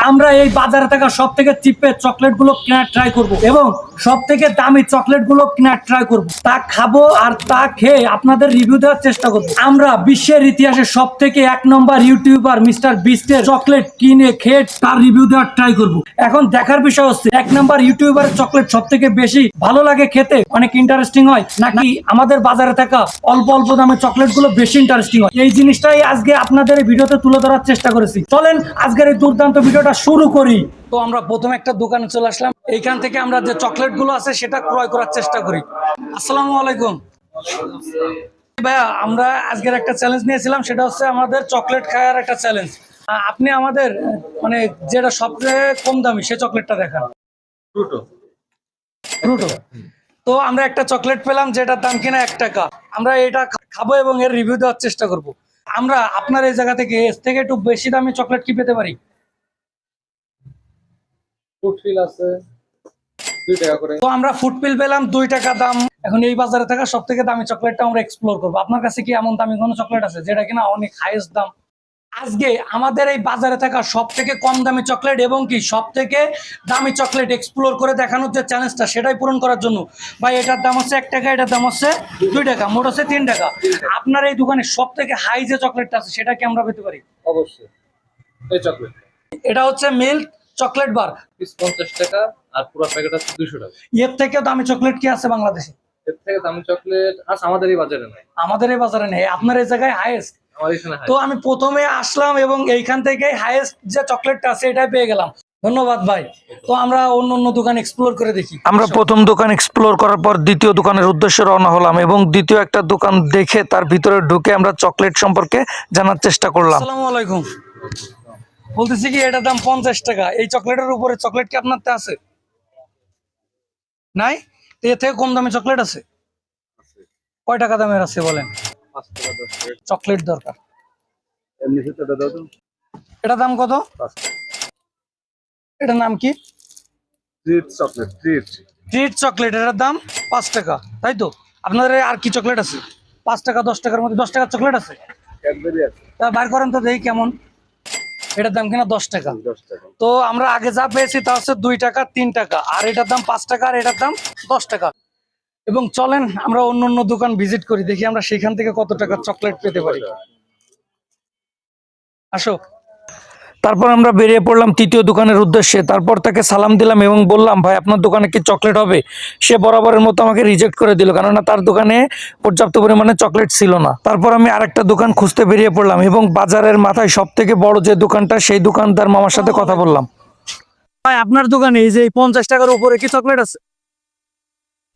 আমরা এই বাজারে থাকা সব থেকে চিপের চকলেট গুলো কেনার ট্রাই করব এবং সব থেকে দামি চকলেট গুলো কেনার ট্রাই করব, তা খাবো আর তা খেয়ে আপনাদের রিভিউ দেওয়ার চেষ্টা করব। আমরা বিশ্বের ইতিহাসে সব থেকে 1 নম্বর ইউটিউবার মিস্টার বিস্টের চকলেট কিনে খেয়ে তার রিভিউ দেওয়ার ট্রাই করব। এখন দেখার বিষয় হচ্ছে 1 নম্বর ইউটিউবার চকলেট সব থেকে বেশি ভালো লাগে খেতে, অনেক ইন্টারেস্টিং হয়, নাকি আমাদের বাজারে থাকা অল্প অল্প দামে চকলেট গুলো বেশি ইন্টারেস্টিং হয়। এই জিনিসটাই আজকে আপনাদের এই ভিডিওতে তুলে ধরার চেষ্টা করেছি। চলেন আজকের এই দুর্দান্ত ভিডিওটা শুরু করি। তো আমরা প্রথমে একটা দোকানে চলে আসলাম, এইখান থেকে আমরা যে চকলেট গুলো আছে সেটা ক্রয় করার চেষ্টা করি। আসসালামু আলাইকুম ভাইয়া, আমরা আজকের একটা চ্যালেঞ্জ নিয়েছিলাম, সেটা হচ্ছে আমাদের চকলেট খাওয়ার একটা চ্যালেঞ্জ। আপনি আমাদের মানে যেটা সবচেয়ে কম দামি সেই চকলেটটা দেখান। ফ্রুটো। তো আমরা একটা চকলেট পেলাম যেটার দাম কিনা 1 টাকা। আমরা এটা খাবো এবং এর রিভিউ দেওয়ার চেষ্টা করব। আমরা আপনার এই জায়গা থেকে এর থেকে একটু বেশি দামি চকলেট কি পেতে পারি? ফুটফিল আছে 2 টাকা করে। তো আমরা ফুটপিল পেলাম 2 টাকা দাম। এখন এই বাজারে থাকা সব থেকে দামি চকলেটটা আমরা এক্সপ্লোর করবো। আপনার কাছে কি এমন দামি কোনো চকলেট আছে যেটা কিনা অনেক হাইয়েস্ট দাম? আজকে আমাদের এই বাজারে থাকা সব থেকে কম দামি চকলেট এবং কি সব থেকে দামি চকলেট এক্সপ্লোর করে দেখানোর যে চ্যালেঞ্জটা, সেটাই পূরণ করার জন্য ভাই এটার দাম হচ্ছে 1 টাকা, এটার দাম হচ্ছে 2 টাকা, মোট হচ্ছে 3 টাকা। আপনার এই দোকানে সব থেকে হাই যে চকলেটটা আছে সেটা কি আমরা পেতে পারি? অবশ্যই এই চকলেট এটা হচ্ছে মিল্ক চকলেট বার, পিস 50 টাকা আর পুরো প্যাকেট আছে 200 টাকা। এর থেকে দামি চকলেট কি আছে বাংলাদেশে? এর থেকে দামি চকলেট আছে আমাদের এই বাজারে নাই, আমাদের এই বাজারে নেই, আপনার এই জায়গায় হাইয়েস্ট। আমাদের এখানে তো আমি প্রথমে আসলাম এবং এইখান থেকে হাইয়েস্ট যে চকলেটটা আছে এটাই পেয়ে গেলাম। ধন্যবাদ ভাই। তো আমরা অন্য অন্য দোকান এক্সপ্লোর করে দেখি। আমরা প্রথম দোকান এক্সপ্লোর করার পর দ্বিতীয় দোকানের উদ্দেশ্যে রওনা হলাম এবং দ্বিতীয় একটা দোকান দেখে তার ভিতরে ঢুকে আমরা চকলেট সম্পর্কে জানার চেষ্টা করলাম। আসসালামু আলাইকুম। বলতেছি কি এটার দাম 50 টাকা, এই চকলেটের উপরে চকলেট কি আপনার আছে? নাই? তো এর থেকে কম দামে চকলেট আছে? কয় টাকা দামের আছে বলেন? 5 টাকা 10 টাকা। চকলেট দরকার। এর নিচে তো দাও তো এটার দাম কত? 5 টাকা। এটার নাম কি? Treat chocolate, treat. Treat chocolate, এটার দাম 5 টাকা, তাই তো? আপনাদের আর কি চকলেট আছে 5 টাকা 10 টাকার মধ্যে? 10 টাকার চকলেট আছে? ক্যাডবেরি আছে তা বাইর করেন তো দেখি কেমন। এটার দাম কিনা 10 টাকা। 10 টাকা। তো আমরা আগে যা পেয়েছি তা হচ্ছে 2 টাকা 3 টাকা, আর এটার দাম 5 টাকা আর এটার দাম 10 টাকা। এবং চলেন আমরা অন্য অন্য দোকান ভিজিট করি, দেখি আমরা সেখান থেকে কত টাকার চকলেট পেতে পারি। আসো। তারপর আমরা বেরিয়ে পড়লাম তৃতীয় দোকানের উদ্দেশ্যে। তারপর তাকে সালাম দিলাম এবং বললাম, ভাই আপনার দোকানে কি চকলেট হবে? সে বরাবরের মতো আমাকে রিজেক্ট করে দিল, কেননা তার দোকানে পর্যাপ্ত পরিমাণে চকলেট ছিল না। তারপর আমি আরেকটা দোকান খুঁজতে বেরিয়ে পড়লাম এবং বাজারের মাথায় সব থেকে বড় যে দোকানটা, সেই দোকানদার মামার সাথে কথা বললাম। ভাই আপনার দোকানে এই যে 50 টাকার উপরে কি চকলেট আছে?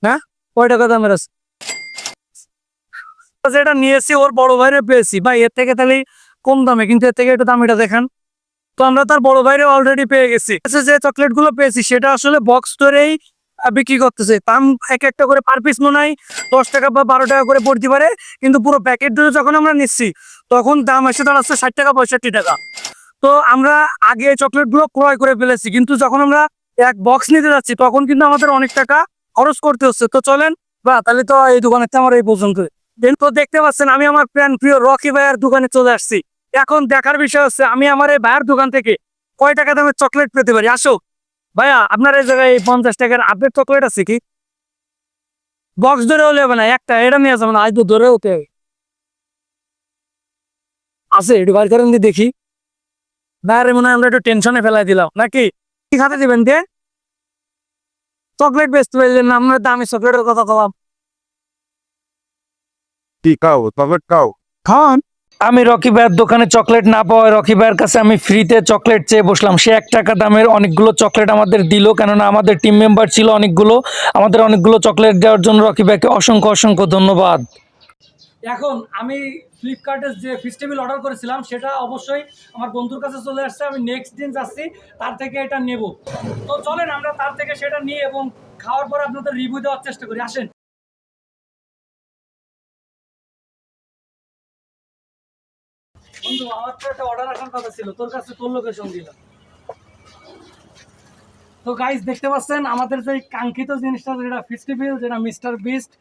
হ্যাঁ, কয় টাকা দামের আছে? যেটা নিয়েছি ওর বড় ভাইরে পেয়েছি ভাই, এর থেকে তাহলে কম দামে, কিন্তু এর থেকে একটু দামিটা দেখান। তো আমরা তার বড় ভাইরে অলরেডি পেয়ে গেছি। যে চকলেট গুলো পেয়েছি সেটা আসলে বক্স ধরেই বিক্রি করতেছে, দাম এক একটা করে পার পিস মনে হয় 10 টাকা বা 12 টাকা করে পড়তে পারে, কিন্তু পুরো প্যাকেট ধরে যখন আমরা নিচ্ছি তখন দাম এসে দাঁড়াচ্ছে 60 টাকা 65 টাকা। তো আমরা আগে চকলেট গুলো ক্রয় করে ফেলেছি, কিন্তু যখন আমরা এক বক্স নিতে যাচ্ছি তখন কিন্তু আমাদের অনেক টাকা খরচ করতে হচ্ছে। তো চলেন বা তাহলে তো এই দোকানের আমার এই পর্যন্ত। তো দেখতে পাচ্ছেন আমি আমার প্রিয় রকি ভাইয়ের দোকানে চলে আসছি। এখন দেখার বিষয় হচ্ছে আমি আমার এই ভাইয়ের দোকান থেকে কয় টাকা দামের চকলেট পেতে পারি। আসো ভাইয়া, আপনার এই জায়গায় 50 টাকার আপডেট চকলেট আছে কি? বক্স ধরে হলে হবে না, একটা এটা নিয়ে যাবেন, আজ তো ধরে হতে আছে, একটু বার করেন দেখি। বাইরে মনে হয় আমরা একটু টেনশনে ফেলাই দিলাম নাকি? কি খাতে দিবেন দিয়ে? চকলেট বেচতে পারলেন না, আমরা দামি চকলেটের কথা বললাম। কি খাও চকলেট খাও খান। আমি রকি ভাইয়ের দোকানে চকলেট না পাওয়ায় রকি ভাইয়ের কাছে আমি ফ্রিতে চকলেট চেয়ে বসলাম। সে 1 টাকা দামের অনেকগুলো চকলেট আমাদের দিল, কেননা আমাদের টিম মেম্বার ছিল অনেকগুলো। আমাদের অনেকগুলো চকলেট দেওয়ার জন্য রকি ভাইকে অসংখ্য অসংখ্য ধন্যবাদ। এখন আমি ফ্লিপকার্টে যে ফেস্টিভ্যাল অর্ডার করেছিলাম সেটা অবশ্যই আমার বন্ধুর কাছে চলে আসছে। আমি নেক্সট দিন যাচ্ছি তার থেকে এটা নেব। তো চলেন আমরা তার থেকে সেটা নিই এবং খাওয়ার পর আপনাদের রিভিউ দেওয়ার চেষ্টা করি। আসেন বন্ধু, আমার তো একটা অর্ডার আসার কথা ছিল, তোর কাছে তোর লোকেশন দিলাম। তো গাইস দেখতে পাচ্ছেন আমাদের যে কাঙ্ক্ষিত জিনিসটা যেটা ফেস্টিভ্যাল যেটা mister beast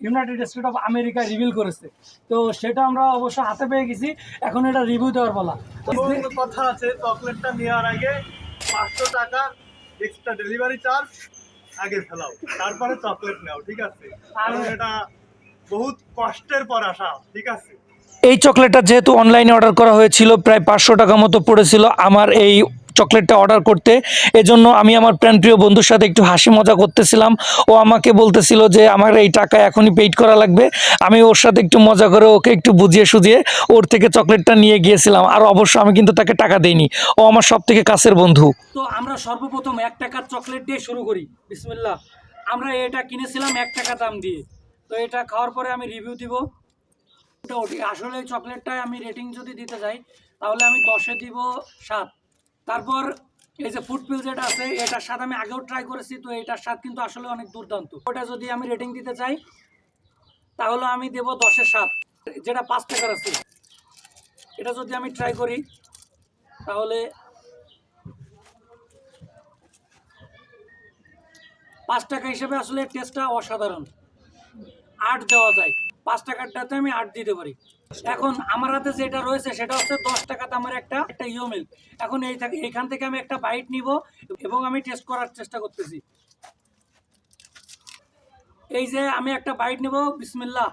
United state of America reveal করেছে, তো সেটা আমরা অবশ্য হাতে পেয়ে গেছি। এখন এটা রিভিউ দেওয়ার বলা। কোনো কথা আছে, চকলেটটা নেওয়ার আগে 500 টাকা এক্সট্রা ডেলিভারি চার্জ আগে ফেলাও, তারপরে চকলেট নাও, ঠিক আছে? কারণ এটা বহুত কষ্টের পর আসা, ঠিক আছে? এই চকলেটটা যেহেতু অনলাইনে অর্ডার করা হয়েছিল, প্রায় 500 টাকা মতো পড়েছিল আমার এই চকলেটটা অর্ডার করতে। এজন্য আমি আমার প্রাণপ্রিয় বন্ধুর সাথে একটু হাসি মজা করতেছিলাম। ও আমাকে বলতেছিল যে আমার এই টাকা এখনই পেইড করা লাগবে। আমি ওর সাথে একটু মজা করে ওকে একটু বুঝিয়ে সুঝিয়ে ওর থেকে চকলেটটা নিয়ে গিয়েছিলাম। আর অবশ্য আমি কিন্তু তাকে টাকা দেইনি, ও আমার সব থেকে কাছের বন্ধু। তো আমরা সর্বপ্রথম 1 টাকার চকলেট দিয়ে শুরু করি। বিসমিল্লাহ। আমরা এটা কিনেছিলাম 1 টাকা দাম দিয়ে। তো এটা খাওয়ার পরে আমি রিভিউ দিব। আসলে এই চকলেটটায় আমি রেটিং যদি দিতে যাই তাহলে আমি 10-এ দিব 7। তারপর এই যে ফুড পিল যেটা আছে এটার স্বাদ আমি আগেও ট্রাই করেছি, তো এটার স্বাদ কিন্তু আসলে অনেক দুর্দান্ত। ওটা যদি আমি রেটিং দিতে চাই তাহলে আমি দেব 10-এ 7, যেটা 5 টাকার আছে। এটা যদি আমি ট্রাই করি তাহলে 5 টাকা হিসেবে আসলে টেস্টটা অসাধারণ। 8 দেওয়া যায়, 5 টাকারটাতে আমি 8 দিতে পারি। এখন আমার হাতে যেটা রয়েছে সেটা হচ্ছে 10 টাকা দামের একটা ইউমিল। এখন এইখান থেকে আমি একটা বাইট নিব এবং আমি টেস্ট করার চেষ্টা করতেছি। এই যে আমি একটা বাইট নেব, বিসমিল্লাহ।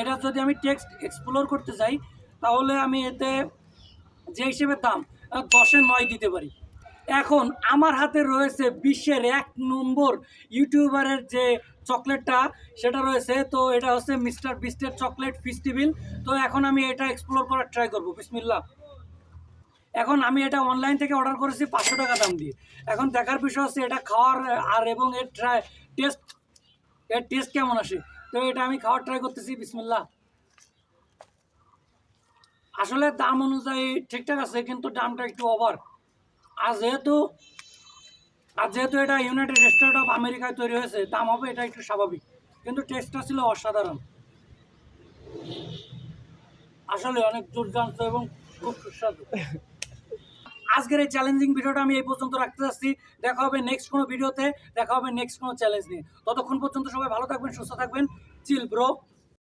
এটা যদি আমি টেক্সট এক্সপ্লোর করতে যাই তাহলে আমি এতে যে হিসেবে দাম 10-এ 9 দিতে পারি। এখন আমার হাতে রয়েছে বিশ্বের 1 নম্বর ইউটিউবারের যে চকলেটটা সেটা রয়েছে, তো এটা হচ্ছে মিস্টার বিস্টের চকলেট ফেস্টিভ্যাল। তো এখন আমি এটা এক্সপ্লোর করার ট্রাই করব। বিসমিল্লাহ। এখন আমি এটা অনলাইন থেকে অর্ডার করেছি 500 টাকা দাম দিয়ে। এখন দেখার বিষয় হচ্ছে এটা খাওয়ার আর এবং এর টেস্ট কেমন আসে। তো এটা আমি খাওয়ার ট্রাই করতেছি। বিসমিল্লাহ। আসলে দাম অনুযায়ী ঠিকঠাক আছে, কিন্তু দামটা একটু ওভার। আর যেহেতু এটা ইউনাইটেড স্টেট অফ আমেরিকায় তৈরি হয়েছে, দাম হবে এটা একটু স্বাভাবিক, কিন্তু টেস্টটা ছিল অসাধারণ। আসলে অনেক দুর্দান্ত এবং খুব সুস্বাদু। আজকের এই চ্যালেঞ্জিং ভিডিওটা আমি এই পর্যন্ত রাখতে যাচ্ছি। দেখা হবে নেক্সট কোনো ভিডিওতে, দেখা হবে নেক্সট কোনো চ্যালেঞ্জ নিয়ে। ততক্ষণ পর্যন্ত সবাই ভালো থাকবেন, সুস্থ থাকবেন। Chill bro.